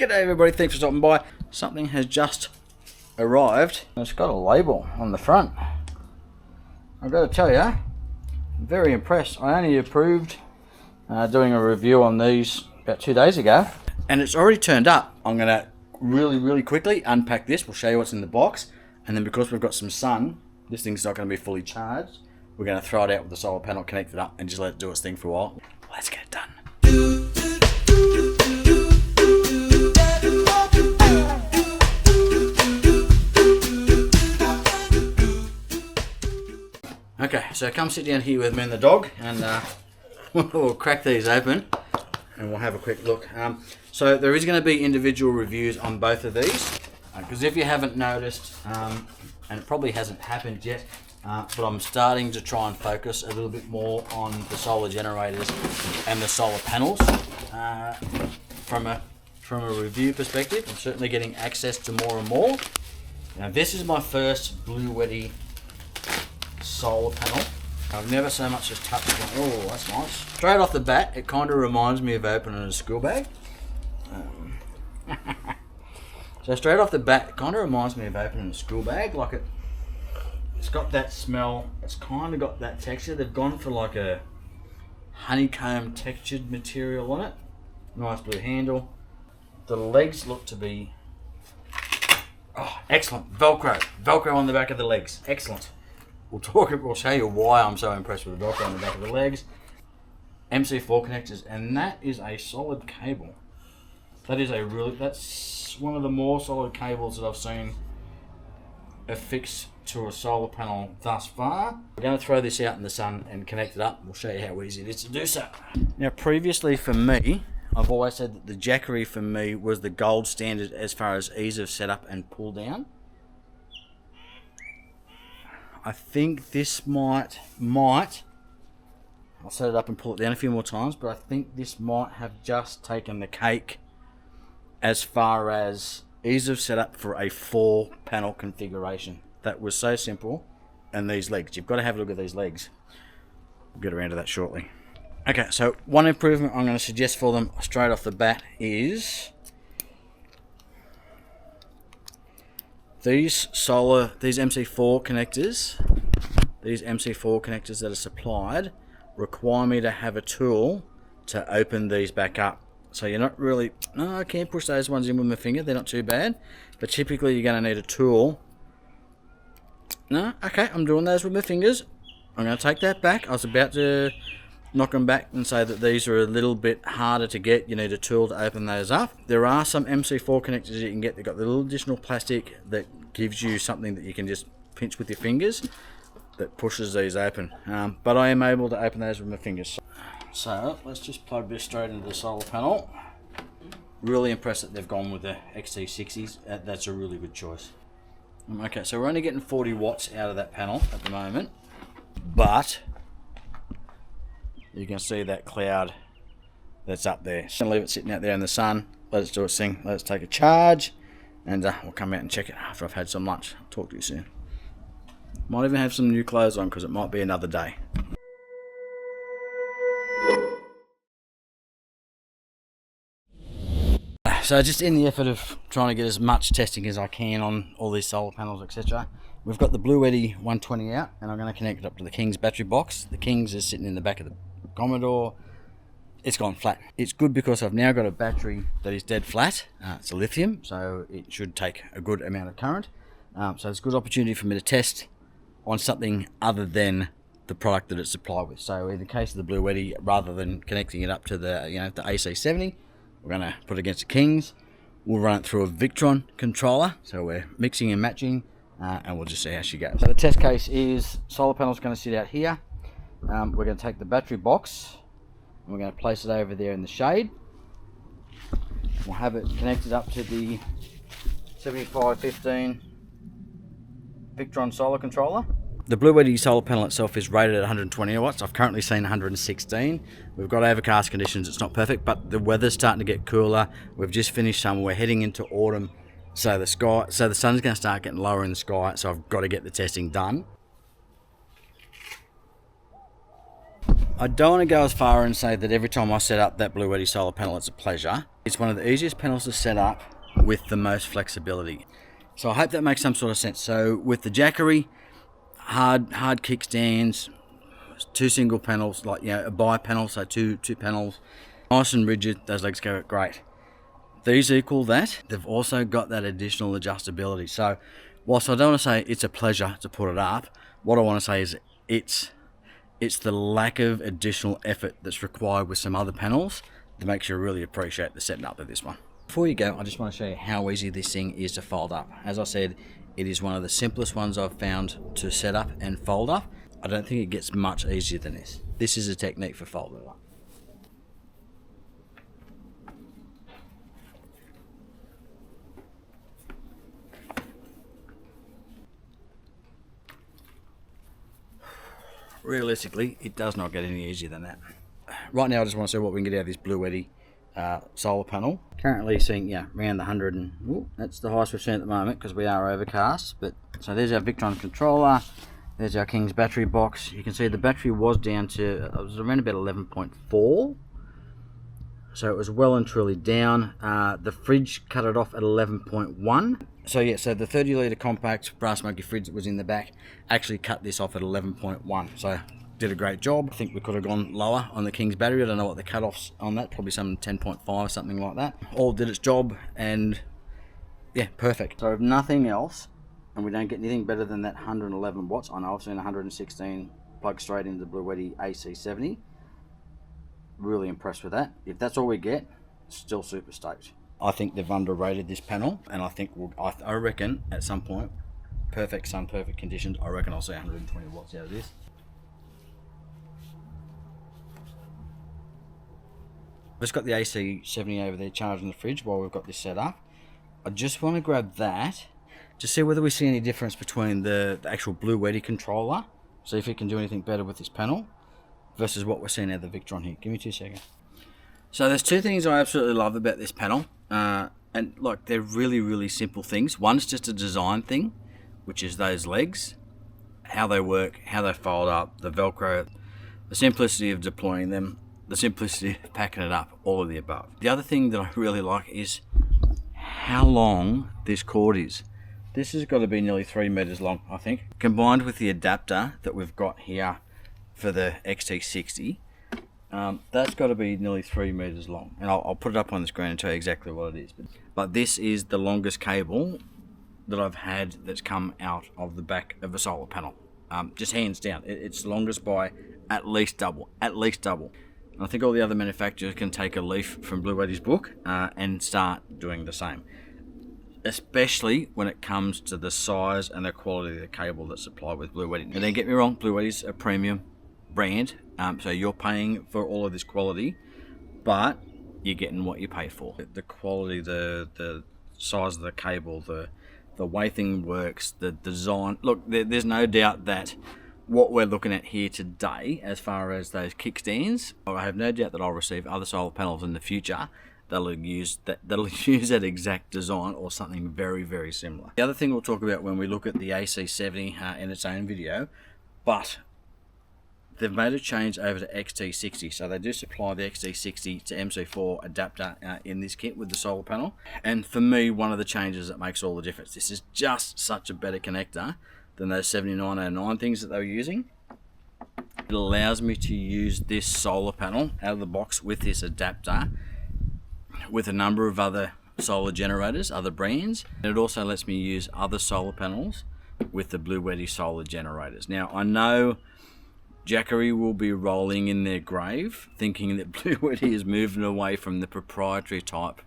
G'day everybody, thanks for stopping by. Something has just arrived. It's got a label on the front. I've got to tell you, I'm very impressed. I only approved doing a review on these about 2 days ago, and it's already turned up. I'm going to really quickly unpack this. We'll show you what's in the box, and then because we've got some sun, this thing's not going to be fully charged. We're going to throw it out with the solar panel, connect it up, and just let it do its thing for a while. Let's get it done. Okay, so come sit down here with me and the dog, and we'll crack these open and we'll have a quick look. So there is going to be individual reviews on both of these, because if you haven't noticed, and it probably hasn't happened yet, but I'm starting to try and focus a little bit more on the solar generators and the solar panels from a review perspective. I'm certainly getting access to more and more. Now this is my first Bluetti solar panel. I've never so much as touched one. Oh, that's nice. Straight off the bat, it kind of reminds me of opening a school bag. So straight off the bat, it kind of reminds me of opening a school bag. Like it's got that smell. It's kind of got that texture. They've gone for like a honeycomb textured material on it. Nice blue handle. The legs look to be excellent. Velcro on the back of the legs. Excellent. We'll show you why I'm so impressed with the Velcro on the back of the legs. MC4 connectors, and that is a solid cable. That's one of the more solid cables that I've seen affixed to a solar panel thus far. We're going to throw this out in the sun and connect it up. We'll show you how easy it is to do so. Now previously for me, I've always said that the Jackery for me was the gold standard as far as ease of setup and pull down. I think this might, I'll set it up and pull it down a few more times, but I think this might have just taken the cake as far as ease of setup for a 4-panel configuration. That was so simple. And these legs, you've got to have a look at these legs. We'll get around to that shortly. Okay, so one improvement I'm going to suggest for them straight off the bat is these MC4 connectors that are supplied require me to have a tool to open these back up. So you're not really, no, I can't push those ones in with my finger, they're not too bad, but typically you're going to need a tool. No, okay, I'm doing those with my fingers. I'm going to take that back. I was about to knock them back and say that these are a little bit harder to get. You need a tool to open those up. There are some MC4 connectors you can get. They've got the little additional plastic that gives you something that you can just pinch with your fingers that pushes these open. But I am able to open those with my fingers. So let's just plug this straight into the solar panel. Really impressed that they've gone with the XT60s. That's a really good choice. Okay, so we're only getting 40 watts out of that panel at the moment, but you can see that cloud that's up there. So leave it sitting out there in the sun, let it do its thing, let it take a charge, and we'll come out and check it after I've had some lunch. I'll talk to you soon. Might even have some new clothes on because it might be another day. So just in the effort of trying to get as much testing as I can on all these solar panels, etc., we've got the Bluetti 120 out, and I'm going to connect it up to the King's battery box. The King's is sitting in the back of the Commodore. It's gone flat. It's good because I've now got a battery that is dead flat. It's a lithium, so it should take a good amount of current. So it's a good opportunity for me to test on something other than the product that it's supplied with. So in the case of the Bluetti, rather than connecting it up to the the AC70, we're going to put it against the King's. We'll run it through a Victron controller. So we're mixing and matching, and we'll just see how she goes. So the test case is solar panel's going to sit out here. We're going to take the battery box and we're going to place it over there in the shade. We'll have it connected up to the 7515 Victron solar controller. The Bluetti solar panel itself is rated at 120 watts. I've currently seen 116. We've got overcast conditions. It's not perfect, but the weather's starting to get cooler. We've just finished summer. We're heading into autumn. So the sun's going to start getting lower in the sky. So I've got to get the testing done. I don't want to go as far and say that every time I set up that Bluetti solar panel it's a pleasure, It's one of the easiest panels to set up with the most flexibility. So I hope that makes some sort of sense. So with the Jackery, hard kickstands, 2 single panels, like, you know, a bi-panel, so two panels, nice and rigid, those legs go great. These equal that. They've also got that additional adjustability. So whilst I don't want to say it's a pleasure to put it up, what I want to say is it's the lack of additional effort that's required with some other panels that makes you really appreciate the setting up of this one. Before you go, I just want to show you how easy this thing is to fold up. As I said, it is one of the simplest ones I've found to set up and fold up. I don't think it gets much easier than this. This is a technique for folding up. Realistically, it does not get any easier than that. Right now, I just want to see what we can get out of this Bluetti solar panel. Currently seeing, yeah, around the 100, and ooh, that's the highest we've seen at the moment because we are overcast. But so there's our Victron controller. There's our King's battery box. You can see the battery was down to, it was around about 11.4. So it was well and truly down. The fridge cut it off at 11.1. So yeah, so the 30 litre compact brass smoky fridge that was in the back actually cut this off at 11.1. So did a great job. I think we could have gone lower on the King's battery. I don't know what the cut-offs on that, probably some 10.5 or something like that. All did its job, and yeah, perfect. So if nothing else, and we don't get anything better than that 111 watts, I know I've seen 116 plug straight into the Bluetti AC70. Really impressed with that. If that's all we get, still super stoked. I think they've underrated this panel, and I think I reckon at some point, perfect sun, perfect conditions, I reckon I'll see 120 watts out of this. I've just got the AC70 over there charging the fridge while we've got this set up. I just want to grab that to see whether we see any difference between the actual Bluetti controller, see if it can do anything better with this panel, versus what we're seeing out of the Victron here. Give me 2 seconds. So there's 2 things I absolutely love about this panel, and like, they're really simple things. One's just a design thing, which is those legs, how they work, how they fold up, the Velcro, the simplicity of deploying them, the simplicity of packing it up, all of the above. The other thing that I really like is how long this cord is. This has got to be nearly 3 meters long, I think. Combined with the adapter that we've got here for the XT60, that's got to be nearly 3 meters long. And I'll put it up on the screen and tell you exactly what it is. But this is the longest cable that I've had that's come out of the back of a solar panel. Just hands down. It's the longest by at least double. And I think all the other manufacturers can take a leaf from Bluetti's book and start doing the same. Especially when it comes to the size and the quality of the cable that's supplied with Bluetti. And don't get me wrong, Bluetti's a premium brand, so you're paying for all of this quality, but you're getting what you pay for. The quality, the size of the cable, the way thing works, the design. Look, there's no doubt that what we're looking at here today, as far as those kickstands, I have no doubt that I'll receive other solar panels in the future that'll use that exact design or something very similar. The other thing we'll talk about when we look at the AC70 in its own video, but they've made a change over to XT60, so they do supply the XT60 to MC4 adapter in this kit with the solar panel. And for me, one of the changes that makes all the difference. This is just such a better connector than those 7909 things that they were using. It allows me to use this solar panel out of the box with this adapter with a number of other solar generators, other brands. And it also lets me use other solar panels with the Bluetti solar generators. Now, I know Jackery will be rolling in their grave thinking that Bluetti is moving away from the proprietary type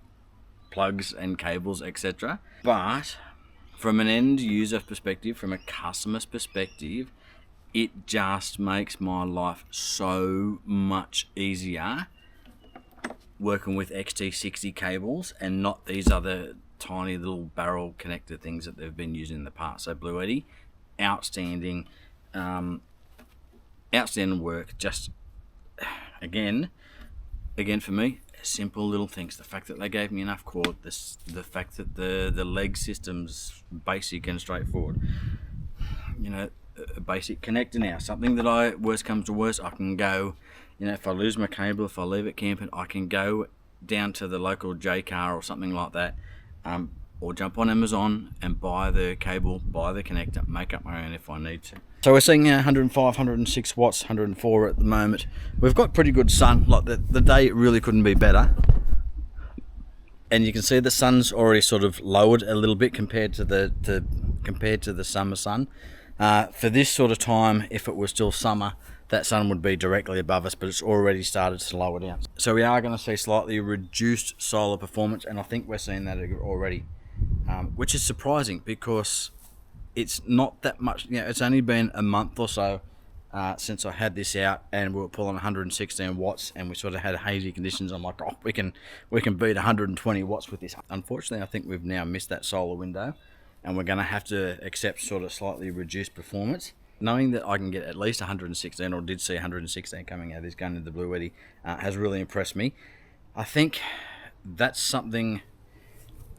plugs and cables, etc. But from an end user perspective, from a customer's perspective, it just makes my life so much easier working with XT60 cables and not these other tiny little barrel connector things that they've been using in the past. So Bluetti, outstanding work. Just again for me, simple little things. The fact that they gave me enough cord, the fact that the leg system's basic and straightforward. You know, a basic connector now, something that worst comes to worst, I can go, you know, if I lose my cable, if I leave it camping, I can go down to the local J car or something like that, or jump on Amazon and buy the cable, buy the connector, make up my own if I need to. So we're seeing 105, 106 watts, 104 at the moment. We've got pretty good sun, like the day really couldn't be better. And you can see the sun's already sort of lowered a little bit compared to the summer sun. For this sort of time, if it was still summer, that sun would be directly above us, but it's already started to lower down. So we are going to see slightly reduced solar performance, and I think we're seeing that already, which is surprising because it's not that much. You know, it's only been a month or so since I had this out, and we were pulling 116 watts, and we sort of had hazy conditions. I'm like, oh, we can beat 120 watts with this. Unfortunately, I think we've now missed that solar window, and we're going to have to accept sort of slightly reduced performance. Knowing that I can get at least 116, or did see 116 coming out of this gun in the Bluetti, has really impressed me. I think that's something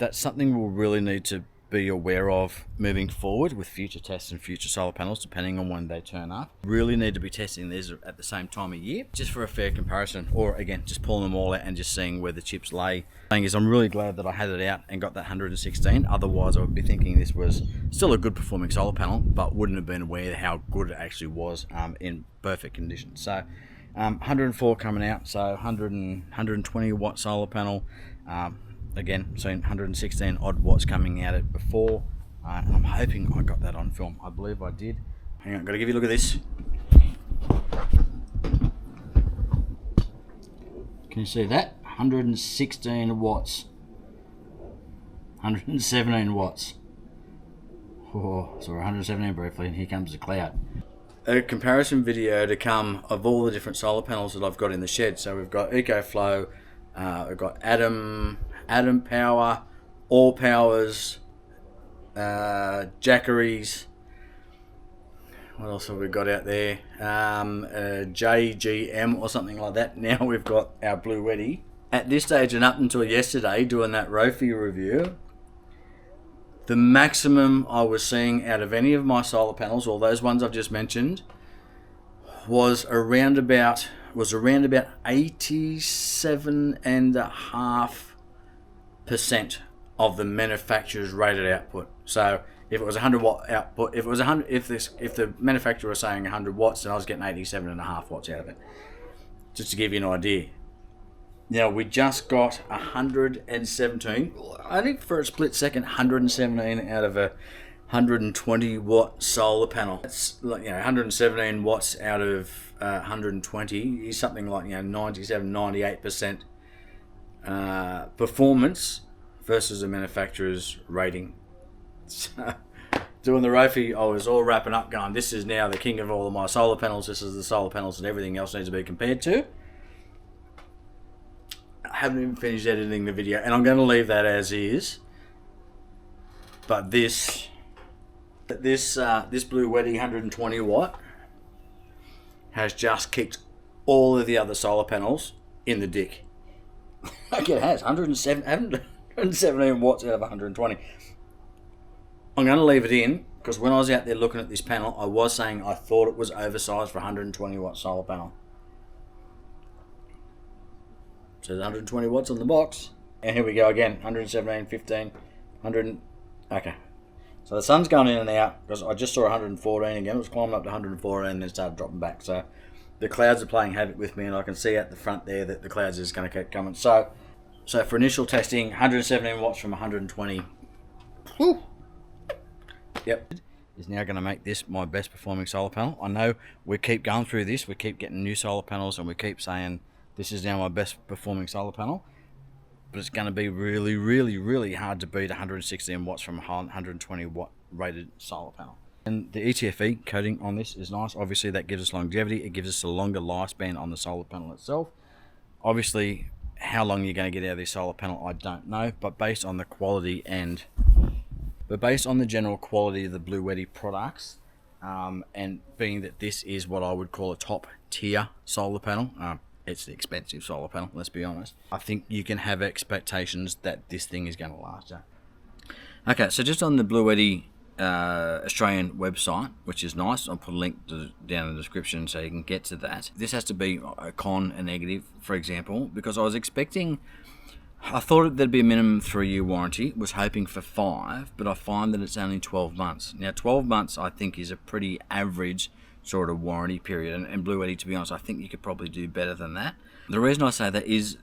we'll really need to be aware of moving forward with future tests and future solar panels, depending on when they turn up. Really need to be testing these at the same time of year, just for a fair comparison, or again, just pulling them all out and just seeing where the chips lay. The thing is, I'm really glad that I had it out and got that 116. Otherwise, I would be thinking this was still a good performing solar panel, but wouldn't have been aware how good it actually was in perfect conditions. So 104 coming out, so 120 watt solar panel. Again, seen 116 odd watts coming out it before. I'm hoping I got that on film. I believe I did. Hang on, gotta give you a look at this. Can you see that? 116 watts. 117 watts. Oh, sorry, 117 briefly, and here comes the cloud. A comparison video to come of all the different solar panels that I've got in the shed. So we've got EcoFlow, we've got Atom Power, All Powers, Jackeries. What else have we got out there? JGM or something like that. Now we've got our Bluetti. At this stage and up until yesterday, doing that Rofi review, the maximum I was seeing out of any of my solar panels, all those ones I've just mentioned, was around about 87.5% of the manufacturer's rated output. So if it was 100 watt output, if the manufacturer was saying 100 watts, then I was getting 87.5 watts out of it. Just to give you an idea. Now we just got 117, only for a split second, 117 out of a 120 watt solar panel. That's like, 117 watts out of 120 is something like 97, 98% performance versus the manufacturer's rating. So, doing the Rofi, I was all wrapping up going, this is now the king of all of my solar panels. This is the solar panels that everything else needs to be compared to. I haven't even finished editing the video, and I'm going to leave that as is. But this Bluetti 120 watt has just kicked all of the other solar panels in the dick. Like it has, 117 watts out of 120. I'm going to leave it in because when I was out there looking at this panel, I was saying I thought it was oversized for a 120 watt solar panel. It says 120 watts on the box. And here we go again, 117, 15, 100. Okay. So the sun's going in and out because I just saw 114 again. It was climbing up to 114 and then started dropping back. So the clouds are playing havoc with me, and I can see at the front there that the clouds is going to keep coming. So for initial testing, 117 watts from 120. Whew. Yep. Is now going to make this my best performing solar panel. I know we keep going through this. We keep getting new solar panels and we keep saying this is now my best performing solar panel. But it's going to be really, really, really hard to beat 116 watts from a 120 watt rated solar panel. And the ETFE coating on this is nice. Obviously that gives us longevity. It gives us a longer lifespan on the solar panel itself. Obviously how long you're going to get out of this solar panel, I don't know. But based on the quality based on the general quality of the Bluetti products, and being that this is what I would call a top tier solar panel, it's the expensive solar panel, let's be honest, I think you can have expectations that this thing is going to last you. Okay, so just on the Bluetti Australian website, which is nice. I'll put a link down in the description so you can get to that. This has to be a con, a negative, for example, because I thought there'd be a minimum 3-year warranty, was hoping for 5, but I find that it's only 12 months. Now, 12 months I think is a pretty average sort of warranty period, and Bluetti, to be honest, I think you could probably do better than that. The reason I say that is,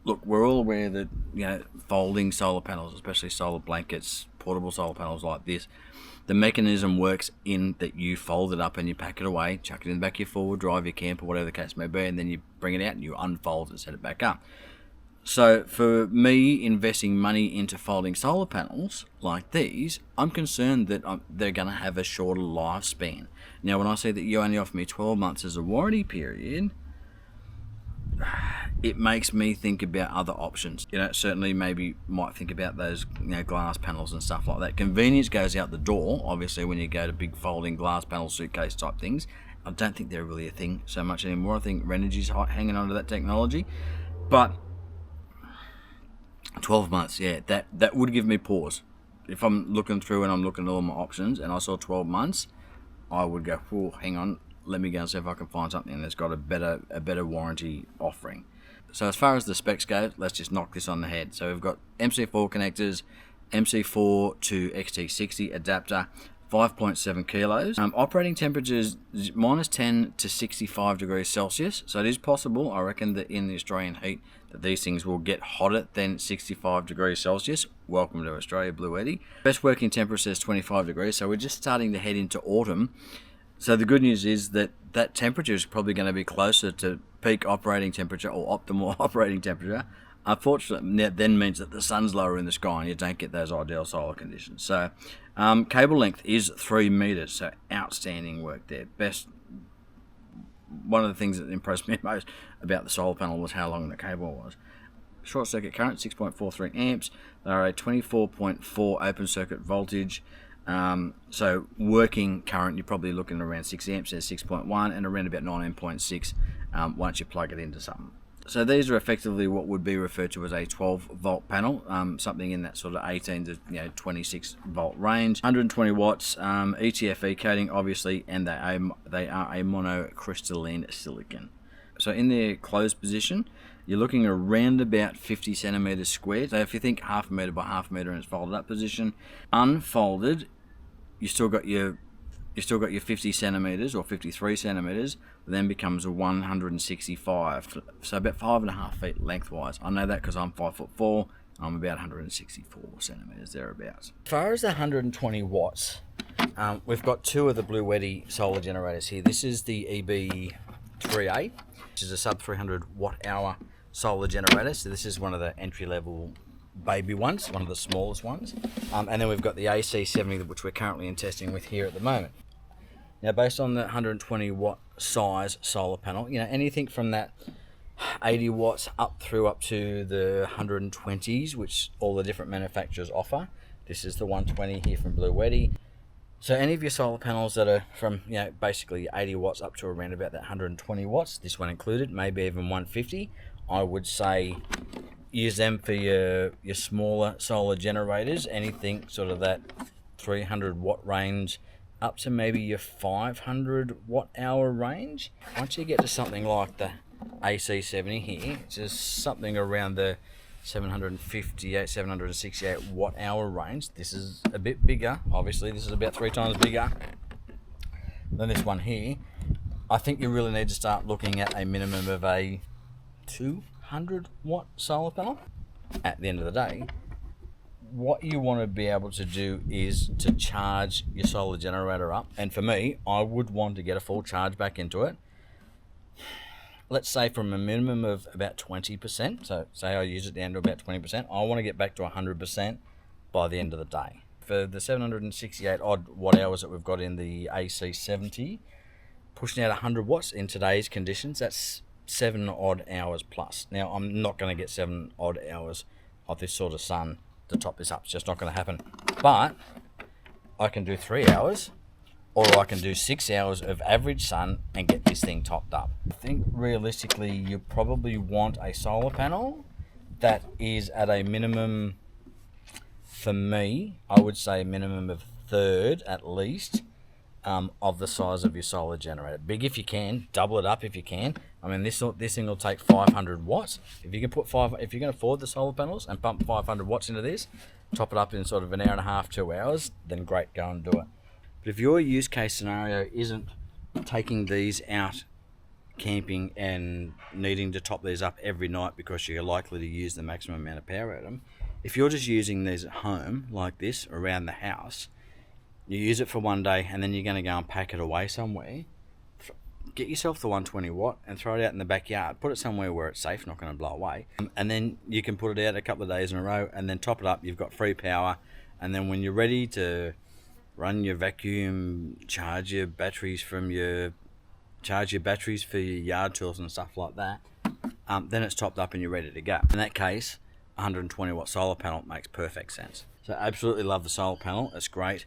look, we're all aware that, you know, folding solar panels, especially solar blankets, portable solar panels like this, the mechanism works in that you fold it up and you pack it away, chuck it in the back of your four-wheel drive, your camper, whatever the case may be, and then you bring it out and you unfold it and set it back up. So for me, investing money into folding solar panels like these, I'm concerned that they're going to have a shorter lifespan. Now, when I say that you only offer me 12 months as a warranty period, it makes me think about other options. You know, certainly maybe might think about those, you know, glass panels and stuff like that. Convenience goes out the door, obviously, when you go to big folding glass panel suitcase type things. I don't think they're really a thing so much anymore. I think Renogy's hanging on to that technology. But 12 months, yeah, that would give me pause. If I'm looking through and I'm looking at all my options and I saw 12 months, I would go, oh, hang on, let me go and see if I can find something that's got a better warranty offering. So as far as the specs go, let's just knock this on the head. So we've got MC4 connectors, MC4 to XT60 adapter, 5.7 kilos. Operating temperatures -10 to 65 degrees Celsius. So it is possible, I reckon, that in the Australian heat that these things will get hotter than 65 degrees Celsius. Welcome to Australia, Bluetti. Best working temperature says 25 degrees, so we're just starting to head into autumn. So the good news is that that temperature is probably going to be closer to peak operating temperature or optimal operating temperature. Unfortunately, that then means that the sun's lower in the sky and you don't get those ideal solar conditions. So cable length is 3 meters, so outstanding work there. One of the things that impressed me most about the solar panel was how long the cable was. Short circuit current, 6.43 amps. They are a 24.4 open circuit voltage. So working current, you're probably looking at around 6 amps, there's 6.1, and around about 19.6 once you plug it into something. So these are effectively what would be referred to as a 12-volt panel, something in that sort of 18 to 26-volt range. 120 watts, ETFE coating, obviously, and they are a monocrystalline silicon. So in their closed position, you're looking around about 50 centimeters squared. So if you think half a meter by half a meter in its folded up position, unfolded, you still got your 50 centimeters or 53 centimeters, then becomes a 165, so about 5.5 feet lengthwise. I know that because I'm 5'4", I'm about 164 centimeters thereabouts. As far as the 120 watts, we've got two of the Bluetti solar generators here. This is the EB3A, which is a sub 300 watt hour solar generator. So this is one of the entry level baby ones, one of the smallest ones. And then we've got the AC70, which we're currently in testing with here at the moment. Now, based on the 120 watt size solar panel, anything from that 80 watts up to the 120s, which all the different manufacturers offer. This is the 120 here from Bluetti. So any of your solar panels that are from, basically 80 watts up to around about that 120 watts, this one included, maybe even 150, I would say use them for your smaller solar generators, anything sort of that 300 watt range up to maybe your 500 watt hour range. Once you get to something like the AC70 here, which is something around the 758, 768 watt hour range, this is a bit bigger. Obviously, this is about 3 times bigger than this one here. I think you really need to start looking at a minimum of a 200 watt solar panel. At the end of the day, what you want to be able to do is to charge your solar generator up. And for me, I would want to get a full charge back into it. Let's say from a minimum of about 20%. So say I use it down to about 20%. I want to get back to 100% by the end of the day. For the 768 odd watt hours that we've got in the AC70, pushing out 100 watts in today's conditions, that's 7 odd hours plus. Now, I'm not going to get 7 odd hours of this sort of sun to top this up. It's just not going to happen. But I can do 3 hours, or I can do 6 hours of average sun and get this thing topped up. I think realistically you probably want a solar panel that is at a minimum, for me, I would say a minimum of 1/3 at least of the size of your solar generator. Big if you can, double it up if you can. I mean, this thing will take 500 watts. If you can if you can afford the solar panels and pump 500 watts into this, top it up in sort of an hour and a half, 2 hours, then great, go and do it. But if your use case scenario isn't taking these out camping and needing to top these up every night because you're likely to use the maximum amount of power at them, if you're just using these at home like this around the house, you use it for one day and then you're going to go and pack it away somewhere, get yourself the 120 watt and throw it out in the backyard. Put it somewhere where it's safe, not going to blow away, and then you can put it out a couple of days in a row and then top it up. You've got free power, and then when you're ready to run your vacuum, charge your batteries for your yard tools and stuff like that, then it's topped up and you're ready to go. In that case, 120 watt solar panel makes perfect sense. So absolutely love the solar panel, it's great.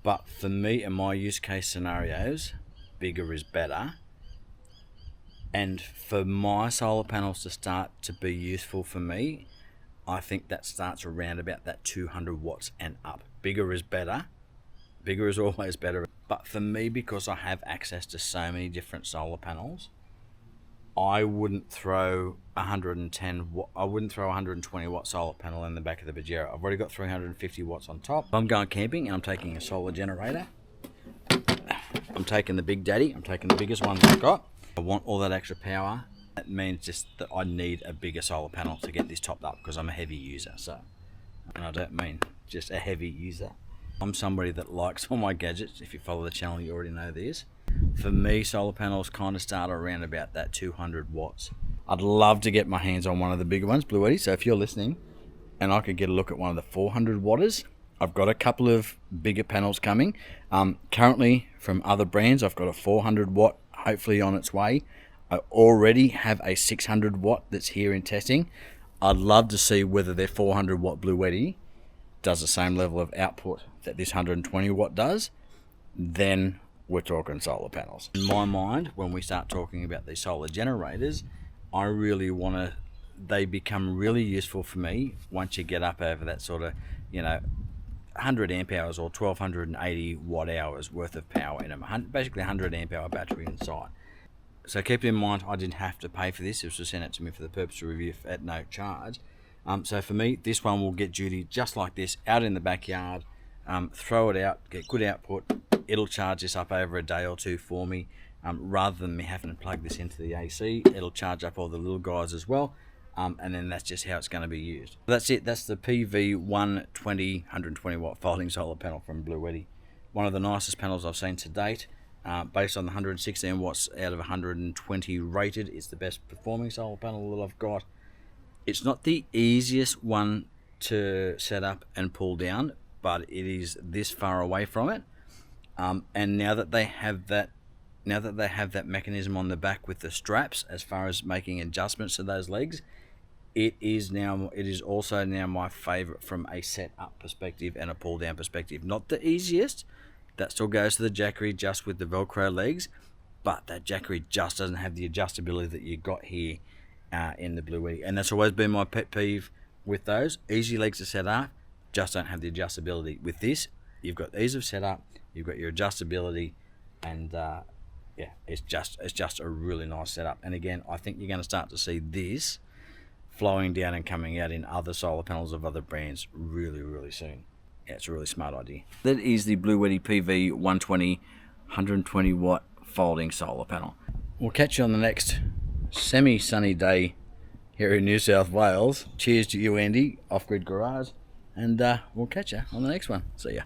But for me, in my use case scenarios, bigger is better. And for my solar panels to start to be useful for me, I think that starts around about that 200 watts and up. Bigger is better. Bigger is always better. But for me, because I have access to so many different solar panels, I wouldn't throw I wouldn't throw a 120 watt solar panel in the back of the Pajero. I've already got 350 watts on top. If I'm going camping and I'm taking a solar generator, I'm taking the Big Daddy, I'm taking the biggest one I've got. I want all that extra power. That means just that I need a bigger solar panel to get this topped up because I'm a heavy user. So, and I don't mean just a heavy user. I'm somebody that likes all my gadgets. If you follow the channel, you already know this. For me, solar panels kind of start around about that 200 watts. I'd love to get my hands on one of the bigger ones, Bluetti. So if you're listening and I could get a look at one of the 400 watters, I've got a couple of bigger panels coming. Currently from other brands, I've got a 400 watt, hopefully on its way. I already have a 600 watt that's here in testing. I'd love to see whether their 400 watt Bluetti does the same level of output that this 120 watt does. Then we're talking solar panels. In my mind, when we start talking about these solar generators, I really want to, they become really useful for me once you get up over that sort of, 100 amp hours or 1280 watt hours worth of power in them. Basically 100 amp hour battery inside. So keep in mind, I didn't have to pay for this. It was just sent it to me for the purpose of review at no charge. So for me, this one will get duty just like this, out in the backyard, throw it out, get good output. It'll charge this up over a day or two for me. Rather than me having to plug this into the AC, it'll charge up all the little guys as well. And then that's just how it's going to be used. That's it. That's the PV 120 watt folding solar panel from Bluetti. One of the nicest panels I've seen to date. Based on the 116 watts out of 120 rated, it's the best performing solar panel that I've got. It's not the easiest one to set up and pull down, but it is this far away from it. And now that they have that mechanism on the back with the straps, as far as making adjustments to those legs, it is also now my favorite from a setup perspective and a pull down perspective. Not the easiest. That still goes to the Jackery just with the Velcro legs, but that Jackery just doesn't have the adjustability that you got here in the Bluetti. And that's always been my pet peeve with those. Easy legs to set up, just don't have the adjustability. With this, you've got ease of setup, you've got your adjustability, and yeah, it's just a really nice setup. And again, I think you're going to start to see this flowing down and coming out in other solar panels of other brands really, really soon. Yeah, it's a really smart idea. That is the Bluetti PV 120 watt folding solar panel. We'll catch you on the next semi-sunny day here in New South Wales. Cheers to you, Andy, Off Grid Garage, and we'll catch you on the next one. See ya.